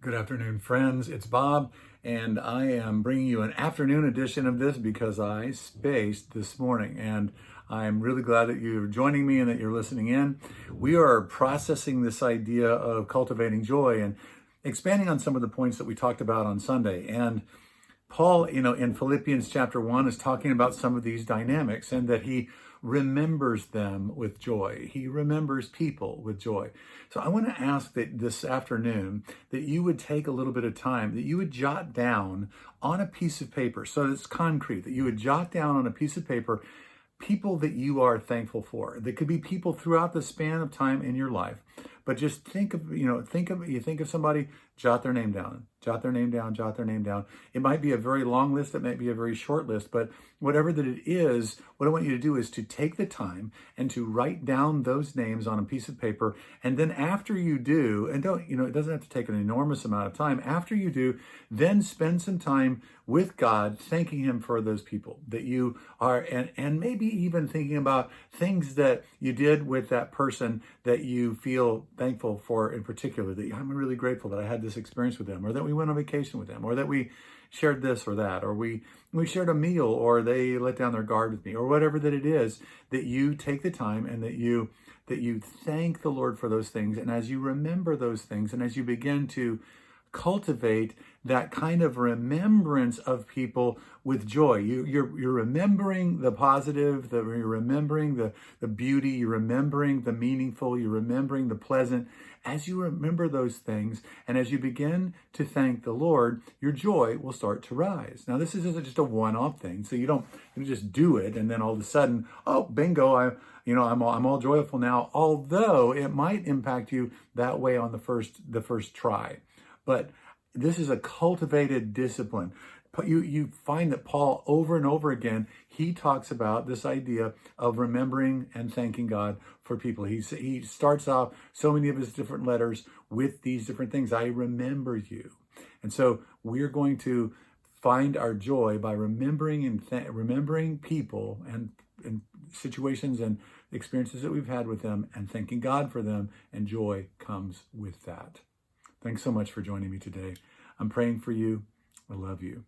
Good afternoon, friends. It's Bob, and I am bringing you an afternoon edition of this because I spaced this morning, and I'm really glad that you're joining me and that you're listening in. We are processing this idea of cultivating joy and expanding on some of the points that we talked about on Sunday. And Paul, in Philippians chapter 1 is talking about some of these dynamics and that he remembers them with joy. He remembers people with joy. So I want to ask that this afternoon that you would take a little bit of time, that you would jot down on a piece of paper, so it's concrete, that you would jot down on a piece of paper people that you are thankful for. There could be people throughout the span of time in your life, but just think of somebody, jot their name down, jot their name down, jot their name down. It might be a very long list, it might be a very short list, but whatever that it is, what I want you to do is to take the time and to write down those names on a piece of paper. And then after you do, and don't, it doesn't have to take an enormous amount of time. After you do, then spend some time with God, thanking Him for those people that you are, and maybe even thinking about things that you did with that person that you feel thankful for in particular, that I'm really grateful that I had this experience with them, or that we went on vacation with them, or that we shared this or that, or we shared a meal, or they let down their guard with me, or whatever that it is, that you take the time and that you thank the Lord for those things. And as you remember those things, and as you begin to cultivate that kind of remembrance of people with joy. You're remembering the positive, you're remembering the beauty, you're remembering the meaningful, you're remembering the pleasant. As you remember those things, and as you begin to thank the Lord, your joy will start to rise. Now, this isn't just a one-off thing, so you don't just do it and then all of a sudden, oh, bingo, I'm all joyful now. Although it might impact you that way on the first try. But this is a cultivated discipline. You find that Paul, over and over again, he talks about this idea of remembering and thanking God for people. He starts off so many of his different letters with these different things. I remember you. And so we're going to find our joy by remembering remembering people and situations and experiences that we've had with them, and thanking God for them, and joy comes with that. Thanks so much for joining me today. I'm praying for you. I love you.